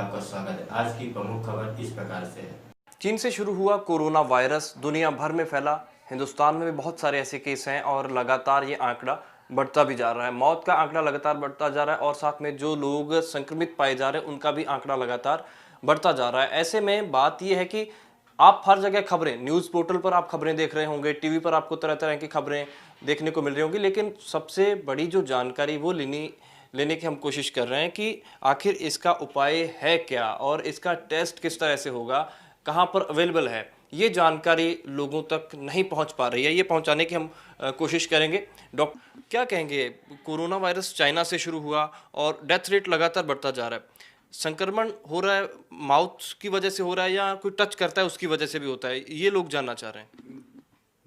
आपका स्वागत है। आज की प्रमुख खबर इस प्रकार से है। चीन से शुरू हुआ कोरोना वायरस दुनिया भर में फैला। हिंदुस्तान में भी बहुत सारे ऐसे केस हैं और लगातार ये आंकड़ा बढ़ता भी जा रहा है। मौत का आंकड़ा लगातार बढ़ता जा रहा है और साथ में जो लोग संक्रमित पाए जा रहे हैं उनका भी आंकड़ा लगातार बढ़ता जा रहा है। ऐसे में बात यह है कि आप हर जगह खबरें, न्यूज़ पोर्टल पर आप खबरें देख रहे होंगे, टीवी पर आपको तरह तरह की खबरें देखने को मिल रही होंगी, लेकिन सबसे बड़ी जो जानकारी वो लेने की हम कोशिश कर रहे हैं कि आखिर इसका उपाय है क्या और इसका टेस्ट किस तरह से होगा, कहाँ पर अवेलेबल है। ये जानकारी लोगों तक नहीं पहुंच पा रही है, ये पहुंचाने की हम कोशिश करेंगे। डॉक्टर क्या कहेंगे, कोरोना वायरस चाइना से शुरू हुआ और डेथ रेट लगातार बढ़ता जा रहा है। संक्रमण हो रहा है माउथ की वजह से हो रहा है या कोई टच करता है उसकी वजह से भी होता है, ये लोग जानना चाह रहे हैं।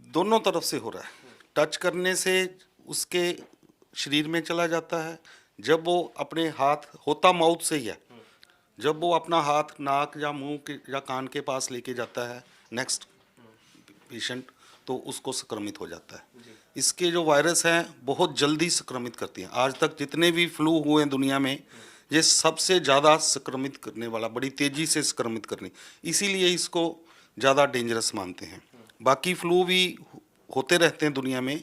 दोनों तरफ से हो रहा है। टच करने से उसके शरीर में चला जाता है, जब वो अपने हाथ, होता माउथ से ही है, जब वो अपना हाथ नाक या मुंह के या कान के पास लेके जाता है नेक्स्ट पेशेंट, तो उसको संक्रमित हो जाता है। इसके जो वायरस हैं बहुत जल्दी संक्रमित करती हैं। आज तक जितने भी फ्लू हुए हैं दुनिया में, ये सबसे ज़्यादा संक्रमित करने वाला, बड़ी तेज़ी से संक्रमित करने, इसीलिए इसको ज़्यादा डेंजरस मानते हैं। बाकी फ्लू भी होते रहते हैं दुनिया में।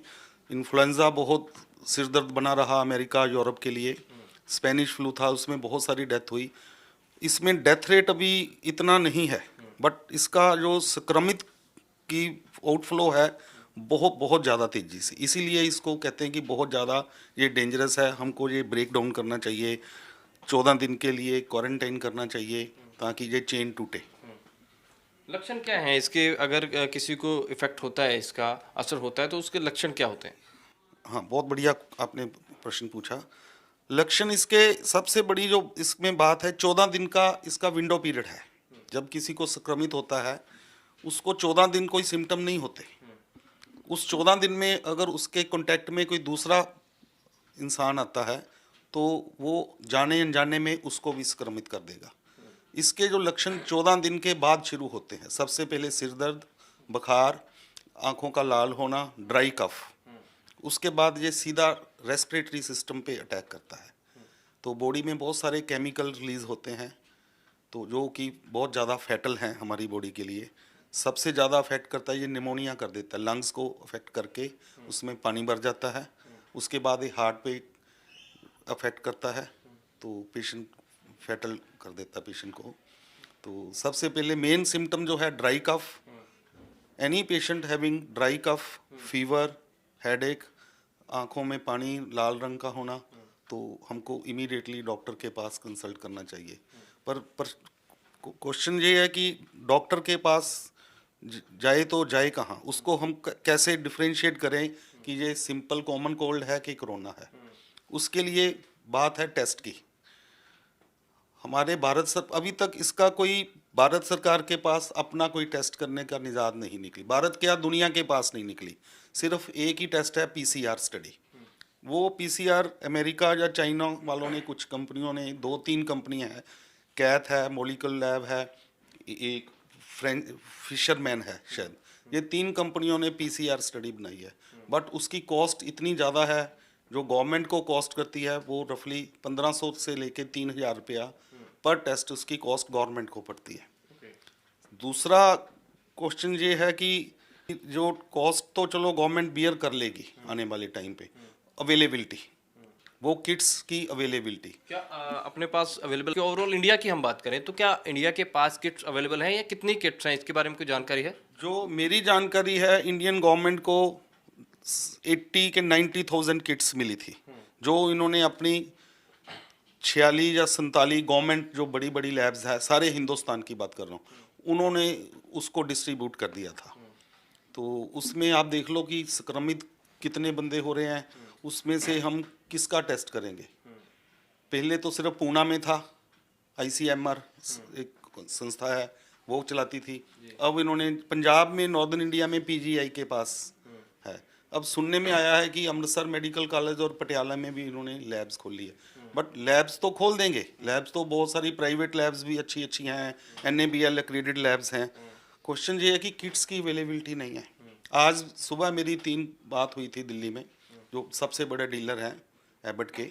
इन्फ्लुएंजा बहुत सिरदर्द बना रहा अमेरिका यूरोप के लिए। स्पेनिश फ्लू था, उसमें बहुत सारी डेथ हुई। इसमें डेथ रेट अभी इतना नहीं है, बट इसका जो संक्रमित की आउटफ्लो है बहुत बहुत ज़्यादा तेज़ी से, इसीलिए इसको कहते हैं कि बहुत ज़्यादा ये डेंजरस है। हमको ये ब्रेक डाउन करना चाहिए, 14 दिन के लिए क्वारंटाइन करना चाहिए ताकि ये चेन टूटे। लक्षण क्या हैं इसके, अगर किसी को इफेक्ट होता है, इसका असर होता है तो उसके लक्षण क्या होते हैं? हाँ, बहुत बढ़िया आपने प्रश्न पूछा। लक्षण इसके सबसे बड़ी जो इसमें बात है, 14 दिन का इसका विंडो पीरियड है। जब किसी को संक्रमित होता है उसको 14 दिन कोई सिम्टम नहीं होते। उस 14 दिन में अगर उसके कांटेक्ट में कोई दूसरा इंसान आता है तो वो जाने अनजाने में उसको भी संक्रमित कर देगा। इसके जो लक्षण 14 दिन के बाद शुरू होते हैं, सबसे पहले सिर दर्द, बुखार, आँखों का लाल होना, ड्राई कफ। उसके बाद ये सीधा रेस्पिरेटरी सिस्टम पे अटैक करता है, तो बॉडी में बहुत सारे केमिकल रिलीज़ होते हैं, तो जो कि बहुत ज़्यादा फैटल हैं हमारी बॉडी के लिए। सबसे ज़्यादा अफेक्ट करता है, ये निमोनिया कर देता है, लंग्स को अफेक्ट करके उसमें पानी भर जाता है। उसके बाद ये हार्ट पे अफेक्ट करता है, तो पेशेंट फैटल कर देता है पेशेंट को। तो सबसे पहले मेन सिम्टम जो है dry cough. Any patient having dry cough, fever, headache, आँखों में पानी लाल रंग का होना, तो हमको इमीडिएटली डॉक्टर के पास कंसल्ट करना चाहिए। पर क्वेश्चन ये है कि डॉक्टर के पास जाए तो जाए कहाँ, उसको हम कैसे डिफ्रेंशिएट करें कि ये सिंपल कॉमन कोल्ड है कि कोरोना है। उसके लिए बात है टेस्ट की। हमारे अभी तक इसका कोई भारत सरकार के पास अपना कोई टेस्ट करने का निजात नहीं निकली। भारत क्या, दुनिया के पास नहीं निकली। सिर्फ एक ही टेस्ट है, पीसीआर स्टडी। वो पीसीआर अमेरिका या चाइना वालों ने, कुछ कंपनियों ने, 2-3 कंपनियां हैं, कैथ है, मॉलिक्यूलर लैब है, एक फ्रेंच फिशरमैन है शायद, ये 3 कंपनियों ने पीसीआर स्टडी बनाई है। बट उसकी कॉस्ट इतनी ज़्यादा है, जो गवर्नमेंट को कॉस्ट करती है वो रफली 1500 से लेके 3000 रुपया पर टेस्ट उसकी कॉस्ट गवर्नमेंट को पड़ती है। दूसरा क्वेश्चन ये है कि जो कॉस्ट तो चलो गवर्नमेंट बियर कर लेगी आने वाले टाइम पे, अवेलेबिलिटी, वो किट्स की अवेलेबिलिटी क्या अपने पास अवेलेबल, ओवरऑल इंडिया की हम बात करें तो क्या इंडिया के पास किट्स अवेलेबल हैं या कितनी किट्स हैं, इसके बारे में कोई जानकारी है? जो मेरी जानकारी है, इंडियन गवर्नमेंट को 80 के 90,000 किट्स मिली थी, जो इन्होंने अपनी 46 या 47 गवर्नमेंट जो बड़ी बड़ी लैब्स है, सारे हिंदुस्तान की बात कर रहा हूँ, उन्होंने उसको डिस्ट्रीब्यूट कर दिया था। तो उसमें आप देख लो कि संक्रमित कितने बंदे हो रहे हैं, उसमें से हम किसका टेस्ट करेंगे। पहले तो सिर्फ पूना में था, आईसीएमआर एक संस्था है वो चलाती थी। अब इन्होंने पंजाब में, नॉर्दर्न इंडिया में पीजीआई के पास है। अब सुनने में आया है कि अमृतसर मेडिकल कॉलेज और पटियाला में भी इन्होंने लैब्स खोली है। बट लैब्स तो खोल देंगे, लैब्स तो बहुत सारी प्राइवेट लैब्स भी अच्छी अच्छी हैं, NABL एक्रेडिटेड लैब्स हैं। क्वेश्चन ये है कि किट्स की अवेलेबिलिटी नहीं है। आज सुबह मेरी 3 बात हुई थी दिल्ली में, जो सबसे बड़े डीलर हैं एबट के,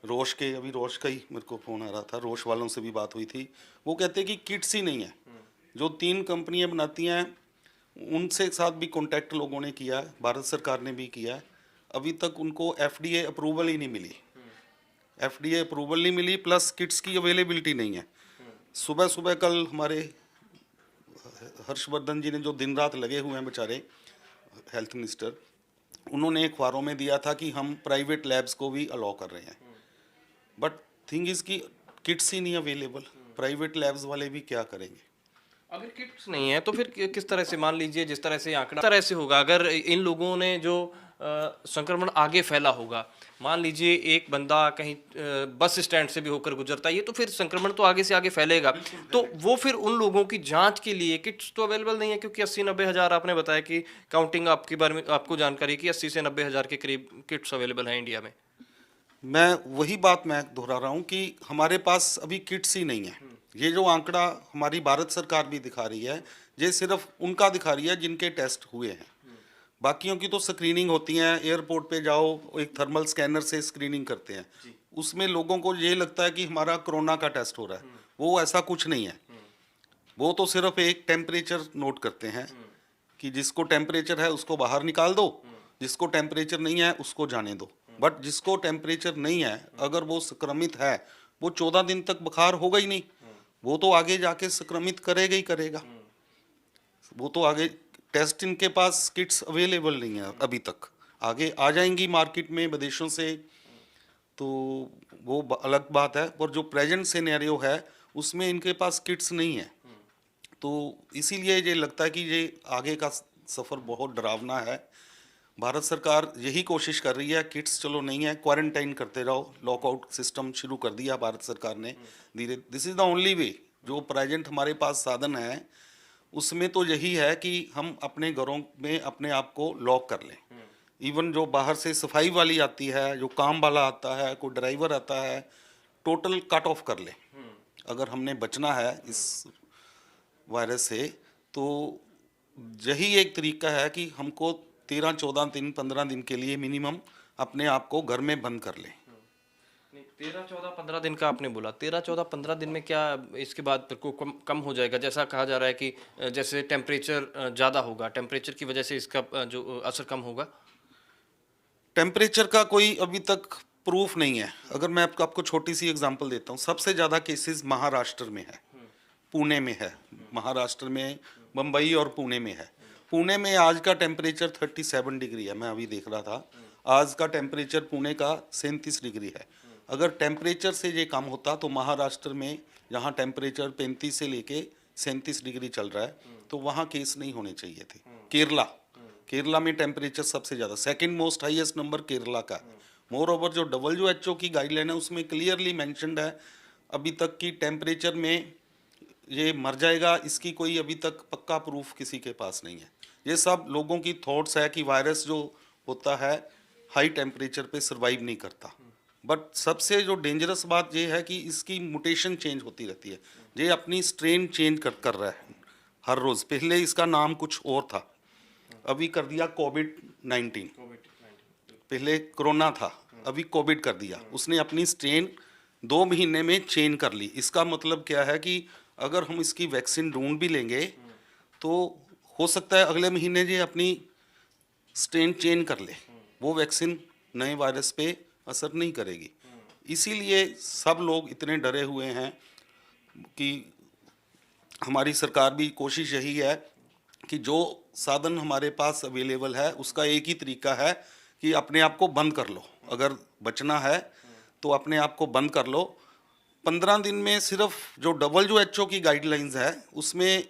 रोश के, अभी रोश का ही मेरे को फ़ोन आ रहा था, रोश वालों से भी बात हुई थी। वो कहते हैं कि किट्स ही नहीं है। जो 3 कंपनियां बनाती हैं उनसे साथ भी कांटेक्ट लोगों ने किया है, भारत सरकार ने भी किया है। अभी तक उनको एफडीए अप्रूवल ही नहीं मिली। एफडीए अप्रूवल नहीं मिली, प्लस किट्स की अवेलेबिलिटी नहीं है। सुबह सुबह कल हमारे हर्षवर्धन जी ने जो दिन रात लगे हुए हैं बेचारे, हेल्थ मिनिस्टर, उन्होंने अखबारों में दिया था कि हम प्राइवेट लैब्स को भी अलाउ कर रहे हैं। बट थिंग इज़ की किट्स ही नहीं अवेलेबल, प्राइवेट लैब्स वाले भी क्या करेंगे। अगर किट्स नहीं है तो फिर किस तरह से, मान लीजिए जिस तरह से आंकड़ा, तरह से होगा अगर इन लोगों ने जो संक्रमण आगे फैला होगा, मान लीजिए एक बंदा कहीं बस स्टैंड से भी होकर गुजरता है, ये तो फिर संक्रमण तो आगे से आगे फैलेगा। तो वो फिर उन लोगों की जांच के लिए किट्स तो अवेलेबल नहीं है, क्योंकि 80-90 हज़ार आपने बताया कि काउंटिंग आपके बारे में आपको जानकारी कि 80 से 90 हज़ार के करीब किट्स अवेलेबल हैं इंडिया में। मैं वही बात मैं दोहरा रहा हूँ कि हमारे पास अभी किट्स ही नहीं है। ये जो आंकड़ा हमारी भारत सरकार भी दिखा रही है, ये सिर्फ उनका दिखा रही है जिनके टेस्ट हुए हैं। बाकियों की तो स्क्रीनिंग होती है, एयरपोर्ट पे जाओ एक थर्मल स्कैनर से स्क्रीनिंग करते हैं, उसमें लोगों को ये लगता है कि हमारा कोरोना का टेस्ट हो रहा है। वो ऐसा कुछ नहीं है। वो तो सिर्फ एक टेम्परेचर नोट करते हैं कि जिसको टेम्परेचर है उसको बाहर निकाल दो, जिसको टेम्परेचर नहीं है उसको जाने दो। बट जिसको टेम्परेचर नहीं है, अगर वो संक्रमित है, वो 14 दिन तक बुखार होगा ही नहीं, वो तो आगे जाके संक्रमित करेगा ही करेगा। वो तो आगे टेस्ट, इनके पास किट्स अवेलेबल नहीं है अभी तक, आगे आ जाएंगी मार्केट में विदेशों से, तो वो अलग बात है। पर जो प्रेजेंट सिनेरियो है उसमें इनके पास किट्स नहीं है, तो इसीलिए ये लगता है कि ये आगे का सफ़र बहुत डरावना है। भारत सरकार यही कोशिश कर रही है, किट्स चलो नहीं है, क्वारंटाइन करते रहो, लॉकआउट सिस्टम शुरू कर दिया भारत सरकार ने धीरे। This is the only way. जो प्रेजेंट हमारे पास साधन है उसमें तो यही है कि हम अपने घरों में अपने आप को लॉक कर लें। इवन जो बाहर से सफाई वाली आती है, जो काम वाला आता है, कोई ड्राइवर आता है, टोटल कट ऑफ कर लें। अगर हमने बचना है इस वायरस से, तो यही एक तरीका है कि हमको 13-14 दिन 15 दिन के लिए मिनिमम अपने आप को घर में बंद कर लें। 13-14-15 दिन का आपने बोला, 13-14-15 दिन में क्या इसके बाद फिर को कम हो जाएगा? जैसा कहा जा रहा है कि जैसे टेम्परेचर ज़्यादा होगा, टेम्परेचर की वजह से इसका जो असर कम होगा। टेम्परेचर का कोई अभी तक प्रूफ नहीं है। अगर मैं आपको छोटी सी एग्जांपल देता हूँ, सबसे ज़्यादा केसेस महाराष्ट्र में है, पुणे में है, महाराष्ट्र में मुंबई और पुणे में है। पुणे में आज का टेम्परेचर 37 डिग्री है, मैं अभी देख रहा था। आज का टेम्परेचर पुणे का 37 डिग्री है। अगर टेम्परेचर से ये कम होता तो महाराष्ट्र में, जहाँ टेम्परेचर 35 से लेके 37 डिग्री चल रहा है, तो वहाँ केस नहीं होने चाहिए थे। केरला में टेम्परेचर सबसे ज़्यादा, second most highest number Kerala का। मोर ओवर जो WHO की गाइडलाइन है उसमें क्लियरली मेंशन्ड है, अभी तक की टेम्परेचर में ये मर जाएगा, इसकी कोई अभी तक पक्का प्रूफ किसी के पास नहीं है। ये सब लोगों की थॉट्स है कि वायरस जो होता है हाई टेम्परेचर पे सर्वाइव नहीं करता। बट सबसे जो डेंजरस बात ये है कि इसकी म्यूटेशन चेंज होती रहती है। ये अपनी स्ट्रेन चेंज कर रहा है हर रोज़। पहले इसका नाम कुछ और था, अभी कर दिया कोविड-19। पहले कोरोना था, अभी कोविड कर दिया। उसने अपनी स्ट्रेन 2 महीने में चेंज कर ली। इसका मतलब क्या है कि अगर हम इसकी वैक्सीन ढूंढ भी लेंगे तो हो सकता है अगले महीने ये अपनी स्ट्रेन चेंज कर ले, वो वैक्सीन नए वायरस पे असर नहीं करेगी। इसीलिए सब लोग इतने डरे हुए हैं कि हमारी सरकार भी कोशिश यही है कि जो साधन हमारे पास अवेलेबल है उसका एक ही तरीका है कि अपने आप को बंद कर लो। अगर बचना है तो अपने आप को बंद कर लो। 15 दिन में सिर्फ जो WHO की गाइडलाइंस है उसमें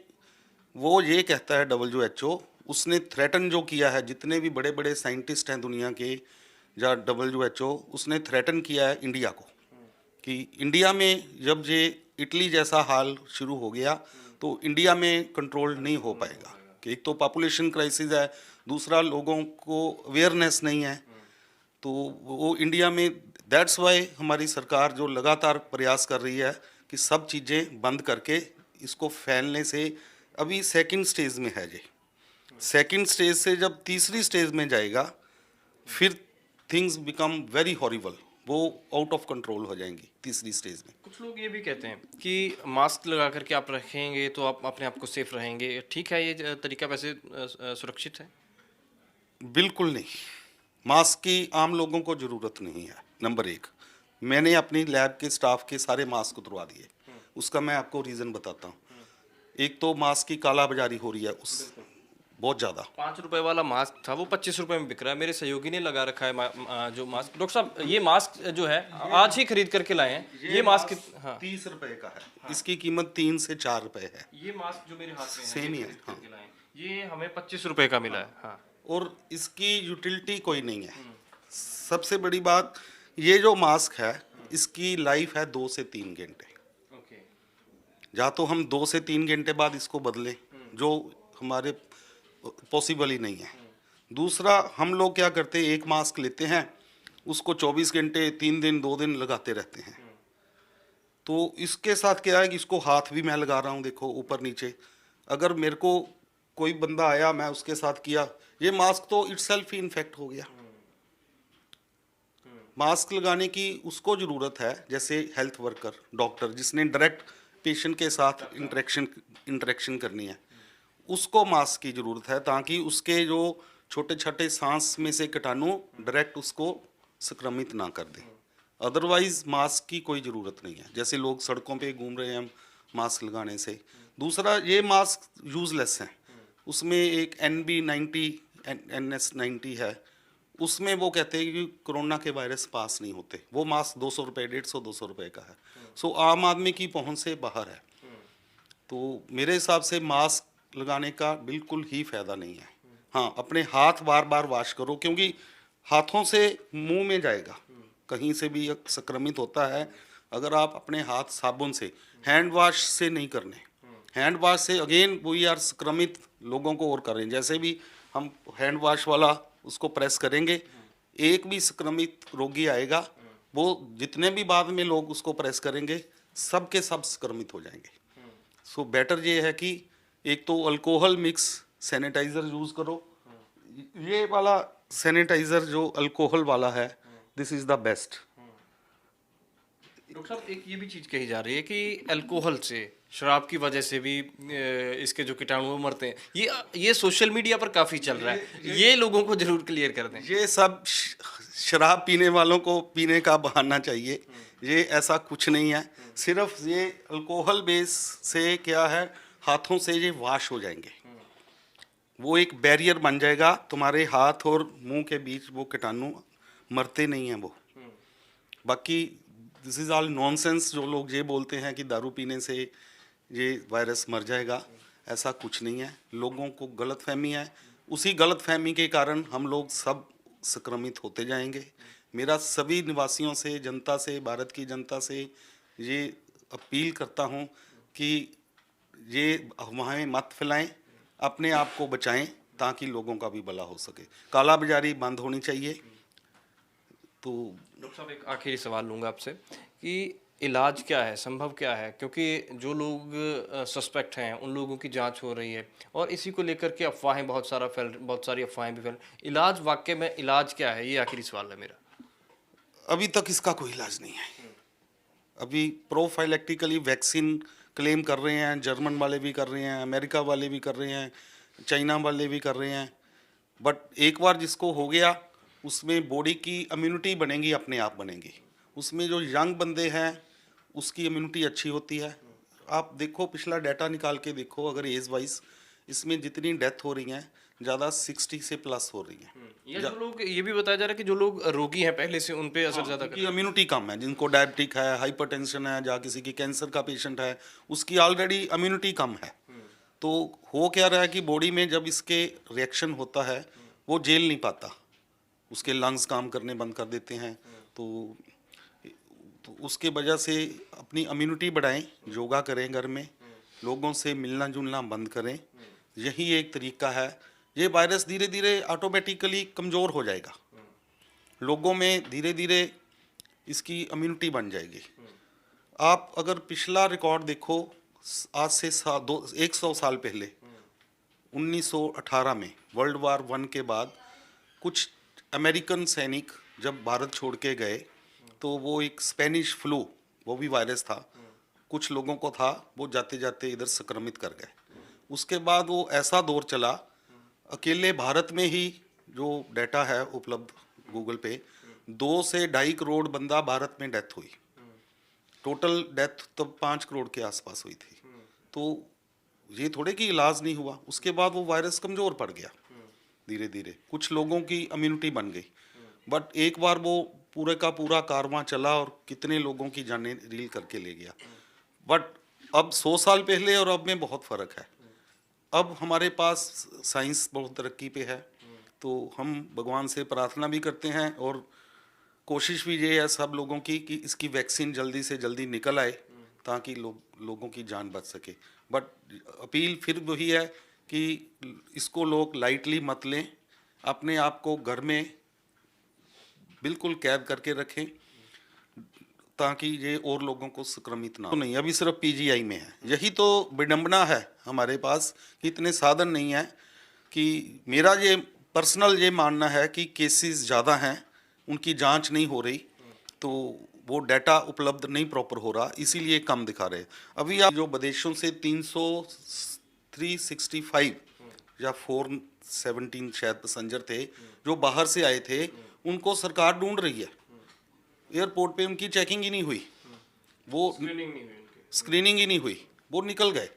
वो ये कहता है, WHO उसने थ्रेटन जो किया है, जितने भी बड़े बड़े साइंटिस्ट हैं दुनिया के या WHO, उसने थ्रेटन किया है इंडिया को कि इंडिया में जब ये इटली जैसा हाल शुरू हो गया तो इंडिया में कंट्रोल नहीं हो पाएगा। कि एक तो पॉपुलेशन क्राइसिस है, दूसरा लोगों को अवेयरनेस नहीं है, तो वो इंडिया में, दैट्स वाई हमारी सरकार जो लगातार प्रयास कर रही है कि सब चीज़ें बंद करके इसको फैलने से, अभी सेकंड स्टेज में है ये। सेकंड स्टेज से जब तीसरी स्टेज में जाएगा फिर थिंग्स बिकम वेरी हॉरिबल, वो आउट ऑफ कंट्रोल हो जाएंगी तीसरी स्टेज में। कुछ लोग ये भी कहते हैं कि मास्क लगा करके आप रखेंगे तो आप अपने आप को सेफ रहेंगे, ठीक है ये तरीका वैसे सुरक्षित है? बिल्कुल नहीं, मास्क की आम लोगों को ज़रूरत नहीं है। नंबर एक, मैंने अपनी लैब के स्टाफ के सारे मास्क उतरवा दिए। उसका मैं आपको रीज़न बताता हूँ। एक तो मास्क की कालाबाजारी हो रही है उस बहुत ज़्यादा। 5 रुपए वाला मास्क था वो 25 रुपए में बिक रहा है। मेरे सहयोगी ने लगा रखा है जो मास्क। डॉक्टर साहब ये मास्क जो है आज ही खरीद करके लाए हैं। ये मास्क हाँ 30 रुपए का है। इसकी कीमत 3 से 4 रुपए है। ये मास्क जो मेरे हाथ में है सेम ही ये है, खरीद करके लाए हैं। ये हमें 25 रुपए का मिला है। हाँ और इसकी यूटिलिटी कोई नहीं है। सबसे बड़ी बात, ये जो मास्क है इसकी लाइफ है 2 से 3 घंटे। ओके या तो हम 2 से 3 घंटे बाद इसको बदलें, जो हमारे पॉसिबल ही नहीं है। दूसरा, हम लोग क्या करते हैं, एक मास्क लेते हैं, उसको 24 घंटे 3 दिन 2 दिन लगाते रहते हैं। तो इसके साथ क्या है कि इसको हाथ भी मैं लगा रहा हूँ, देखो ऊपर नीचे। अगर मेरे को कोई बंदा आया, मैं उसके साथ किया, ये मास्क तो इटसेल्फ ही इन्फेक्ट हो गया। मास्क लगाने की उसको ज़रूरत है, जैसे हेल्थ वर्कर, डॉक्टर, जिसने डायरेक्ट पेशेंट के साथ इंटरेक्शन करनी है, उसको मास्क की ज़रूरत है, ताकि उसके जो छोटे छोटे सांस में से कीटाणु डायरेक्ट उसको संक्रमित ना कर दें। अदरवाइज मास्क की कोई ज़रूरत नहीं है। जैसे लोग सड़कों पे घूम रहे हैं मास्क लगाने से। दूसरा, ये मास्क यूज़लेस हैं। उसमें एक NB90 NS90 है, उसमें वो कहते हैं कि कोरोना के वायरस पास नहीं होते। वो मास्क 200 रुपये 150-200 रुपये का है। सो आम आदमी की पहुंच से बाहर है। तो मेरे हिसाब से मास्क लगाने का बिल्कुल ही फ़ायदा नहीं है। हाँ, अपने हाथ बार बार वॉश करो, क्योंकि हाथों से मुंह में जाएगा, कहीं से भी संक्रमित होता है। अगर आप अपने हाथ साबुन से, हैंड वॉश से नहीं करने, हैंड वॉश से अगेन वी आर संक्रमित लोगों को और करें। जैसे भी हम हैंड वॉश वाला उसको प्रेस करेंगे, एक भी संक्रमित रोगी आएगा, वो जितने भी बाद में लोग उसको प्रेस करेंगे, सब के सब संक्रमित हो जाएंगे। सो बेटर ये है कि एक तो अल्कोहल मिक्स सैनिटाइज़र यूज़ करो। ये वाला सैनिटाइज़र जो अल्कोहल वाला है, this is the best. Doctor साहब एक ये भी चीज़ कही जा रही है कि अल्कोहल से, शराब की वजह से भी इसके जो कीटाणु वो मरते हैं। ये सोशल मीडिया पर काफ़ी चल रहा है, ये लोगों को जरूर क्लियर कर दें। ये सब शराब पीने वालों को पीने का बहाना चाहिए। ये ऐसा कुछ नहीं है। सिर्फ ये अल्कोहल बेस से क्या है, हाथों से ये वॉश हो जाएंगे, वो एक बैरियर बन जाएगा तुम्हारे हाथ और मुंह के बीच। वो कीटाणु मरते नहीं हैं वो। बाकी दिस इज़ ऑल नॉनसेंस। जो लोग ये बोलते हैं कि दारू पीने से ये वायरस मर जाएगा, ऐसा कुछ नहीं है। लोगों को गलतफहमी है। उसी गलतफहमी के कारण हम लोग सब संक्रमित होते जाएंगे। मेरा सभी निवासियों से, जनता से, भारत की जनता से ये अपील करता हूँ कि ये अफवाहें मत फैलाएं, अपने आप को बचाएं, ताकि लोगों का भी भला हो सके। काला बाजारी बंद होनी चाहिए। तो डॉक्टर साहब एक आखिरी सवाल लूँगा आपसे कि इलाज क्या है, संभव क्या है, क्योंकि जो लोग सस्पेक्ट हैं उन लोगों की जांच हो रही है और इसी को लेकर के अफवाहें बहुत सारी अफवाहें भी फैल। इलाज वाकई में इलाज क्या है, ये आखिरी सवाल है मेरा। अभी तक इसका कोई इलाज नहीं है। अभी प्रोफाइलेक्टिकली वैक्सीन क्लेम कर रहे हैं, जर्मन वाले भी कर रहे हैं, अमेरिका वाले भी कर रहे हैं, चाइना वाले भी कर रहे हैं। बट एक बार जिसको हो गया, उसमें बॉडी की इम्यूनिटी बनेगी, अपने आप बनेगी। उसमें जो यंग बंदे हैं उसकी इम्यूनिटी अच्छी होती है। आप देखो, पिछला डाटा निकाल के देखो, अगर एज वाइज इसमें जितनी डेथ हो रही हैं, ज़्यादा 60 से प्लस हो रही हैं। ये जो लोग, ये भी बताया जा रहा है कि जो लोग रोगी हैं पहले से, उन पे असर ज़्यादा की इम्यूनिटी कम है। जिनको डायबिटिक है, हाइपरटेंशन है, या किसी की कैंसर का पेशेंट है, उसकी ऑलरेडी इम्यूनिटी कम है। तो हो क्या रहा है कि बॉडी में जब इसके रिएक्शन होता है, वो झेल नहीं पाता, उसके लंग्स काम करने बंद कर देते हैं। तो उसके वजह से अपनी इम्यूनिटी बढ़ाएं, योगा करें, घर में लोगों से मिलना जुलना बंद करें। यही एक तरीका है। ये वायरस धीरे धीरे ऑटोमेटिकली कमज़ोर हो जाएगा, लोगों में धीरे धीरे इसकी इम्यूनिटी बन जाएगी। आप अगर पिछला रिकॉर्ड देखो, आज से 100 साल पहले 1918 में वर्ल्ड वार 1 के बाद कुछ अमेरिकन सैनिक जब भारत छोड़ के गए, तो वो एक स्पेनिश फ्लू, वो भी वायरस था, कुछ लोगों को था, वो जाते जाते इधर संक्रमित कर गए। उसके बाद वो ऐसा दौर चला, अकेले भारत में ही जो डाटा है उपलब्ध गूगल पे, 2 से 2.5 करोड़ बंदा भारत में डेथ हुई। टोटल डेथ तब 5 करोड़ के आसपास हुई थी। तो ये थोड़े कि इलाज नहीं हुआ, उसके बाद वो वायरस कमज़ोर पड़ गया धीरे धीरे, कुछ लोगों की इम्यूनिटी बन गई, बट एक बार वो पूरे का पूरा कारवां चला और कितने लोगों की जानें रील करके ले गया। बट अब 100 साल पहले और अब में बहुत फ़र्क है। अब हमारे पास साइंस बहुत तरक्की पे है, तो हम भगवान से प्रार्थना भी करते हैं और कोशिश भी ये है सब लोगों की कि इसकी वैक्सीन जल्दी से जल्दी निकल आए ताकि लोगों की जान बच सके। बट अपील फिर वही है कि इसको लोग लाइटली मत लें, अपने आप को घर में बिल्कुल कैद करके रखें ताकि ये और लोगों को संक्रमित ना हो। नहीं, अभी सिर्फ पीजीआई में है। यही तो विडंबना है हमारे पास कि इतने साधन नहीं है। कि मेरा ये पर्सनल ये मानना है कि केसेस ज़्यादा हैं, उनकी जांच नहीं हो रही, तो वो डाटा उपलब्ध नहीं प्रॉपर हो रहा, इसीलिए कम दिखा रहे। अभी आप जो विदेशों से 365 या 417 शायद पैसेंजर थे जो बाहर से आए थे, उनको सरकार ढूंढ रही है। एयरपोर्ट पे उनकी चेकिंग ही नहीं हुई, वो स्क्रीनिंग ही नहीं हुई, वो निकल गए।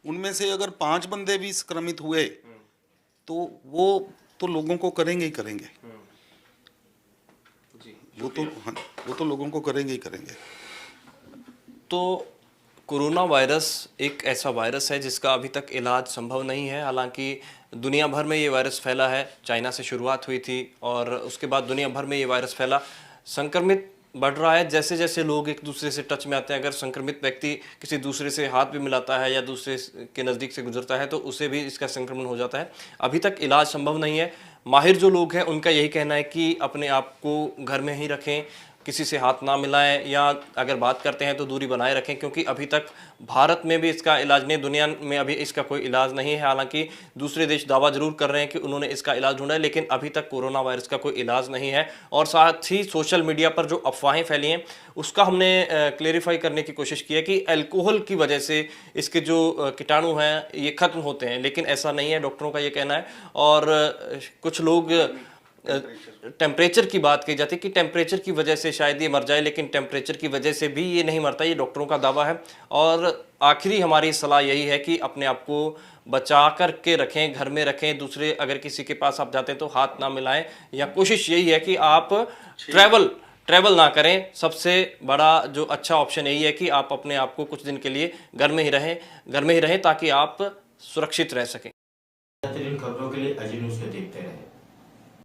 उनमें से अगर 5 बंदे भी संक्रमित हुए तो वो तो लोगों को करेंगे ही करेंगे, वो तो लोगों को करेंगे ही करेंगे। तो कोरोना वायरस एक ऐसा वायरस है जिसका अभी तक इलाज संभव नहीं है। हालांकि दुनिया भर में ये वायरस फैला है, चाइना से शुरुआत हुई थी और उसके बाद दुनिया भर में ये वायरस फैला, संक्रमित बढ़ रहा है। जैसे जैसे लोग एक दूसरे से टच में आते हैं, अगर संक्रमित व्यक्ति किसी दूसरे से हाथ भी मिलाता है या दूसरे के नज़दीक से गुजरता है तो उसे भी इसका संक्रमण हो जाता है। अभी तक इलाज संभव नहीं है। माहिर जो लोग हैं उनका यही कहना है कि अपने आप को घर में ही रखें, किसी से हाथ ना मिलाएं या अगर बात करते हैं तो दूरी बनाए रखें, क्योंकि अभी तक भारत में भी इसका इलाज नहीं, दुनिया में अभी इसका कोई इलाज नहीं है। हालांकि दूसरे देश दावा जरूर कर रहे हैं कि उन्होंने इसका इलाज ढूंढा है, लेकिन अभी तक कोरोना वायरस का कोई इलाज नहीं है। और साथ ही सोशल मीडिया पर जो अफवाहें फैली हैं उसका हमने क्लेरिफाई करने की कोशिश की है कि अल्कोहल की वजह से इसके जो कीटाणु हैं ये खत्म होते हैं, लेकिन ऐसा नहीं है, डॉक्टरों का ये कहना है। और कुछ लोग टेम्परेचर की बात की जाती है कि टेम्परेचर की वजह से शायद ये मर जाए, लेकिन टेम्परेचर की वजह से भी ये नहीं मरता, ये डॉक्टरों का दावा है। और आखिरी हमारी सलाह यही है कि अपने आप को बचा कर के रखें, घर में रखें, दूसरे अगर किसी के पास आप जाते हैं तो हाथ ना मिलाएं, या कोशिश यही है कि आप ट्रैवल ना करें। सबसे बड़ा जो अच्छा ऑप्शन यही है कि आप अपने आप को कुछ दिन के लिए घर में ही रहें ताकि आप सुरक्षित रह सकें। बेहतरीन खबरों के लिए अजी न्यूज़ को